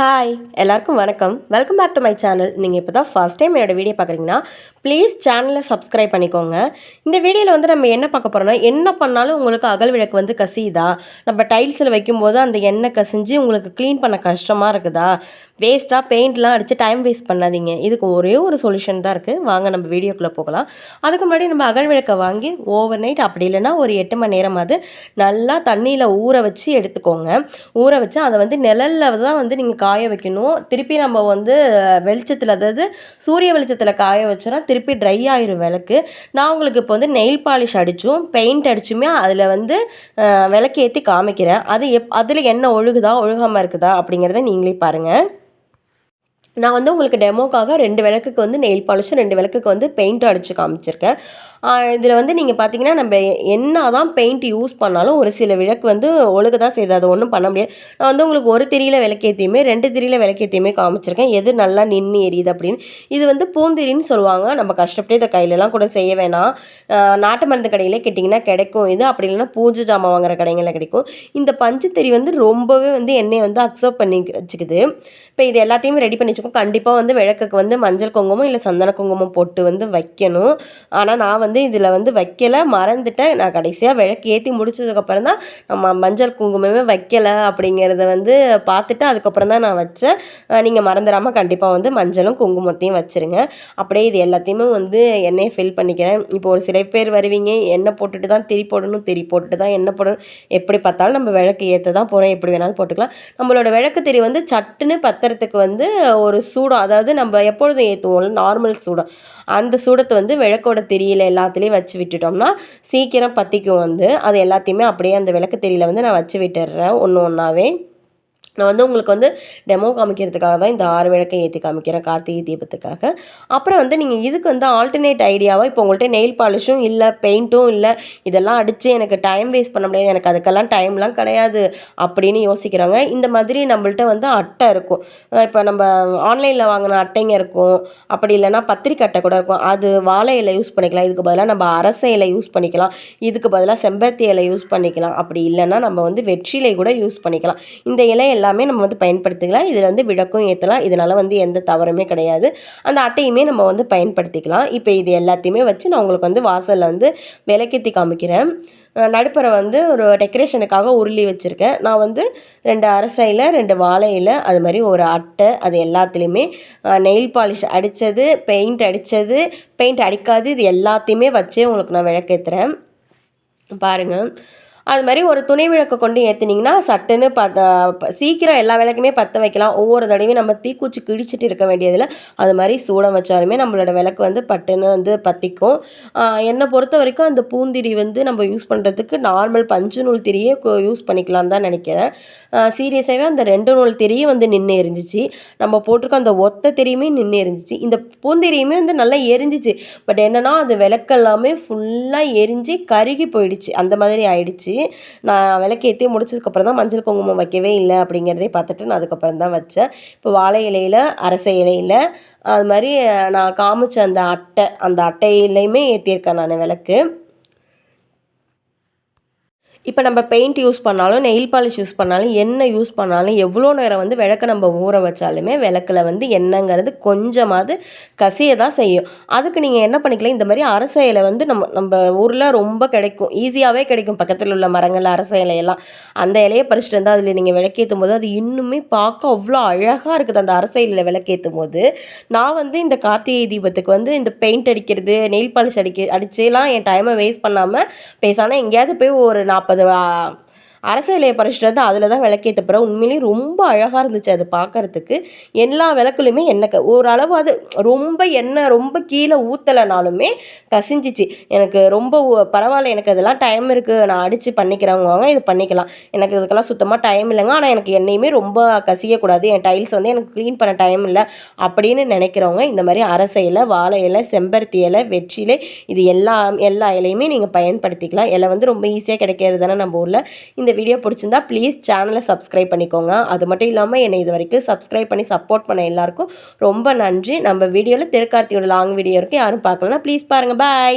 Hi எல்லாருக்கும் வணக்கம். Welcome back to my channel. நீங்கள் இப்போ தான் ஃபஸ்ட் டைம் என்னோடய வீடியோ பார்க்குறீங்கன்னா ப்ளீஸ் சேனலை சப்ஸ்கிரைப் பண்ணிக்கோங்க. இந்த வீடியோவில் வந்து நம்ம என்ன பார்க்க போகிறோம்னா, என்ன பண்ணாலும் உங்களுக்கு அகல் விளக்கு வந்து கசியுதா, நம்ம டைல்ஸில் வைக்கும்போது அந்த எண்ணெய் கசிஞ்சு உங்களுக்கு க்ளீன் பண்ண கஷ்டமாக இருக்குதா, வேஸ்ட்டாக பெயிண்ட்லாம் அடித்து டைம் வேஸ்ட் பண்ணாதீங்க. இதுக்கு ஒரே ஒரு சொல்யூஷன் தான் இருக்குது. வாங்க நம்ம வீடியோக்குள்ளே போகலாம். அதுக்கு முன்னாடி நம்ம அகல் விளக்கை வாங்கி ஓவர் நைட் அப்படி இல்லைன்னா ஒரு 8 மணி நேரமாவது நல்லா தண்ணியில் ஊற வச்சு எடுத்துக்கோங்க. ஊற வச்சு அதை வந்து நிழலில் தான் வந்து நீங்கள் காய வைக்கணும். திருப்பி நம்ம வந்து வெளிச்சத்தில், அதாவது சூரிய வெளிச்சத்தில் காய வச்சோன்னா திருப்பி ட்ரை ஆயிரும் விளக்கு. நான் உங்களுக்கு இப்போ வந்து நெயில் பாலிஷ் அடித்தும் பெயிண்ட் அடிச்சுமே அதில் வந்து விளக்கேற்றி காமிக்கிறேன். அது அதில் என்ன ஒழுகுதா ஒழுகாமல் இருக்குதா அப்படிங்கிறத நீங்களே பாருங்கள். நான் வந்து உங்களுக்கு டெமோக்காக 2 விளக்குக்கு வந்து நெயில் பாலிஷும் 2 விளக்குக்கு வந்து பெயிண்ட்டும் அடித்து காமிச்சிருக்கேன். இதில் வந்து நீங்கள் பார்த்தீங்கன்னா, நம்ம என்ன தான் பெயிண்ட் யூஸ் பண்ணாலும் ஒரு சில விளக்கு வந்து ஒழுக தான் செய்யுது. அது ஒன்றும் பண்ண முடியாது. நான் வந்து உங்களுக்கு ஒரு திரியில் விளக்கேற்றியுமே 2 திரியில் விளக்கேற்றியுமே காமிச்சிருக்கேன். எது நல்லா நின்று எரியுது அப்படின்னு. இது வந்து பூந்திரின்னு சொல்லுவாங்க. நம்ம கஷ்டப்பட்டு இதை கையிலலாம் கூட செய்ய வேணாம். நாட்டு மருந்து கடையிலே கேட்டிங்கன்னா கிடைக்கும் இது. அப்படி இல்லைன்னா பூஜை ஜாமான் வாங்குற கடைகளில் கிடைக்கும். இந்த பஞ்சுத்திரி வந்து ரொம்பவே வந்து எண்ணெயை வந்து அக்செப்ட் பண்ணி வச்சுக்குது. இப்போ இது எல்லாத்தையுமே ரெடி பண்ணி வச்சுக்கோங்க. கண்டிப்பாக வந்து விளக்குக்கு வந்து மஞ்சள் குங்குமம் இல்லை சந்தன குங்குமம் போட்டு வந்து வைக்கணும். ஆனால் நான் வந்து இதில் வந்து வைக்கலை, மறந்துட்டேன். நான் கடைசியாக விளக்கு ஏற்றி முடிச்சதுக்கப்புறம் தான் நம்ம மஞ்சள் குங்குமமே வைக்கலை அப்படிங்கிறத வந்து பார்த்துட்டு அதுக்கப்புறம் தான் நான் வச்சேன். நீங்கள் மறந்துடாமல் கண்டிப்பாக வந்து மஞ்சளும் குங்குமத்தையும் வச்சுருங்க. அப்படியே இது எல்லாத்தையுமே வந்து எண்ணெயை ஃபில் பண்ணிக்கிறேன். இப்போ ஒரு சில பேர் வருவீங்க, எண்ணெய் போட்டுட்டு தான் திரி போடணும், திரி போட்டுட்டு தான் எண்ணெய் போடணும். எப்படி பார்த்தாலும் நம்ம விளக்கு ஏற்ற தான் போகிறோம், எப்படி வேணாலும் போட்டுக்கலாம். நம்மளோட விளக்கு திரி வந்து சட்டுன்னு பத்திரத்துக்கு வந்து ஒரு சூடம், அதாவது நம்ம எப்பொழுதும் ஏற்றுவோம்ல நார்மல் சூடம், அந்த சூடத்தை வந்து விளக்கோட திரியில் எல்லாத்துலேயும் வச்சு விட்டுட்டோம்னா சீக்கிரம் பற்றிக்கும். வந்து அது எல்லாத்தையுமே அப்படியே அந்த விளக்கு திரியில் வந்து நான் வச்சு விட்டுடுறேன் ஒன்று ஒன்றாவே. நான் வந்து உங்களுக்கு வந்து டெமோ காமிக்கிறதுக்காக தான் இந்த 6 விளக்கை ஏற்றி காமிக்கிறேன், கார்த்திகை தீபத்துக்காக. அப்புறம் வந்து நீங்கள் இதுக்கு வந்து ஆல்டர்னேட் ஐடியாவாக, இப்போ உங்கள்கிட்ட நெயில் பாலிஷும் இல்லை, பெயிண்ட்டும் இல்லை, இதெல்லாம் அடித்து எனக்கு டைம் வேஸ்ட் பண்ண முடியாது, எனக்கு அதுக்கெல்லாம் டைம்லாம் கிடையாது அப்படின்னு யோசிக்கிறாங்க. இந்த மாதிரி நம்மள்ட்ட வந்து அட்டை இருக்கும். இப்போ நம்ம ஆன்லைனில் வாங்கின அட்டைங்க இருக்கும், அப்படி இல்லைன்னா பத்திரிக்கை அட்டை கூட இருக்கும். அது வாழை இலை யூஸ் பண்ணிக்கலாம், இதுக்கு பதிலாக நம்ம அரச இலை யூஸ் பண்ணிக்கலாம், இதுக்கு பதிலாக செம்பருத்தி இலை யூஸ் பண்ணிக்கலாம், அப்படி இல்லைன்னா நம்ம வந்து வெற்றிலை கூட யூஸ் பண்ணிக்கலாம். இந்த இலை எல்லாமே நம்ம வந்து பயன்படுத்திக்கலாம். இதில் வந்து விளக்கும் ஏற்றலாம். இதனால் வந்து எந்த தவறுமே கிடையாது. அந்த அட்டையுமே நம்ம வந்து பயன்படுத்திக்கலாம். இப்போ இது எல்லாத்தையுமே வச்சு நான் உங்களுக்கு வந்து வாசலில் வந்து விளக்கேற்றி காமிக்கிறேன். நடுப்புற வந்து ஒரு டெக்கரேஷனுக்காக உருளி வச்சுருக்கேன். நான் வந்து 2 அரச இலை, 2 வாழை இலை, அது மாதிரி ஒரு அட்டை, அது எல்லாத்துலேயுமே நெயில் பாலிஷ் அடித்தது, பெயிண்ட் அடித்தது, பெயிண்ட் அடிக்காது, இது எல்லாத்தையுமே வச்சே உங்களுக்கு நான் விளக்கேற்றுறேன். பாருங்கள். அது மாதிரி ஒரு துணை விளக்கை கொண்டு ஏற்றுனீங்கன்னா சட்டுன்னு சீக்கிரம் எல்லா விளக்குமே பற்ற வைக்கலாம். ஒவ்வொரு தடவையும் நம்ம தீக்குச்சி கிழிச்சிட்டு இருக்க வேண்டியதில் அது மாதிரி சூடம் வச்சாலுமே நம்மளோட விளக்கு வந்து பட்டுன்னு வந்து பற்றிக்கும். என்னை பொறுத்த வரைக்கும் அந்த பூந்திரி வந்து நம்ம யூஸ் பண்ணுறதுக்கு நார்மல் பஞ்சு நூல் திரியே யூஸ் பண்ணிக்கலான்னு தான் நினைக்கிறேன். சீரியஸாகவே அந்த 2 நூல் திரியும் வந்து நின்று எரிஞ்சிச்சு. நம்ம போட்டிருக்க அந்த ஒத்த திரியுமே நின்று எரிஞ்சிச்சு. இந்த பூந்திரியுமே வந்து நல்லா எரிஞ்சிச்சு. பட் என்னென்னா அது விளக்கெல்லாமே ஃபுல்லாக எரிஞ்சு கருகி போயிடுச்சு, அந்த மாதிரி ஆயிடுச்சு. நான் விளக்கேற்றி முடிச்சதுக்கப்புறம் தான் மஞ்சள் குங்குமம் வைக்கவே இல்லை அப்படிங்கிறதே பார்த்துட்டு நான் அதுக்கப்புறம் தான் வச்சேன். இப்போ வாழை இலையில், அரச இலையில், அது மாதிரி நான் காமிச்ச அந்த அட்டை, அந்த அட்டையிலையுமே ஏற்றியிருக்கேன் நான் விளக்கு. இப்போ நம்ம பெயிண்ட் யூஸ் பண்ணாலும், நெயில் பாலிஷ் யூஸ் பண்ணாலும், எண்ணெய் யூஸ் பண்ணாலும், எவ்வளோ நேரம் வந்து விளக்க நம்ம ஊற வச்சாலுமே விளக்கில் வந்து எண்ணெய்ங்கிறது கொஞ்சமாவது கசிய தான் செய்யும். அதுக்கு நீங்கள் என்ன பண்ணிக்கலாம், இந்த மாதிரி அரச இலை வந்து நம்ம ஊரில் ரொம்ப கிடைக்கும், ஈஸியாகவே கிடைக்கும். பக்கத்தில் உள்ள மரங்கள் அரச இலையெல்லாம், அந்த இலையை பறிச்சுட்டு வந்து அதில் நீங்கள் விளக்கேற்றும் போது அது இன்னுமே பார்க்க அவ்வளோ அழகாக இருக்குது. அந்த அரச இலையில் விளக்கேற்றும் போது நான் வந்து இந்த கார்த்திகை தீபத்துக்கு வந்து இந்த பெயிண்ட் அடிக்கிறது, நெயில் பாலிஷ் அடிச்செல்லாம் என் டைமை வேஸ்ட் பண்ணாமல் பேசாமல் எங்கேயாவது போய் ஒரு 40 அரச இலையை பறிச்சுட்டு வந்து அதில் தான் விளக்கேற்ற பிறகு உண்மையிலேயே ரொம்ப அழகாக இருந்துச்சு அது பார்க்குறதுக்கு. எல்லா விளக்குலையுமே எண்ணெய் ஓரளவு, அது ரொம்ப எண்ணெய் ரொம்ப கீழே ஊற்றலைனாலுமே கசிஞ்சிச்சு. எனக்கு ரொம்ப பரவாயில்ல, எனக்கு அதெல்லாம் டைம் இருக்குது, நான் அடித்து பண்ணிக்கிறவங்க இது பண்ணிக்கலாம், எனக்கு இதுக்கெல்லாம் சுத்தமாக டைம் இல்லைங்க, ஆனால் எனக்கு எண்ணெயுமே ரொம்ப கசியக்கூடாது, என் டைல்ஸ் வந்து எனக்கு க்ளீன் பண்ண டைம் இல்லை அப்படின்னு நினைக்கிறவங்க இந்த மாதிரி அரச இலை, வாழை இலை, செம்பருத்தி இலை, வெற்றிலை, இது எல்லா இலையுமே நீங்கள் பயன்படுத்திக்கலாம். இலை வந்து ரொம்ப ஈஸியாக கிடைக்கிறது தானே நம்ம ஊரில். இந்த வீடியோ பிடிச்சிருந்தா ப்ளீஸ் சேனலை சப்ஸ்கிரைப் பண்ணிக்கோங்க. அது மட்டும் இல்லாமல் என்னை இது வரைக்கும் சப்ஸ்கிரைப் பண்ணி சப்போர்ட் பண்ண எல்லாருக்கும் ரொம்ப நன்றி. நம்ம வீடியோவில் திருக்கார்த்தியோட லாங் வீடியோ இருக்குது, யாரும் பார்க்கலன்னா ப்ளீஸ் பாருங்கள். பாய்.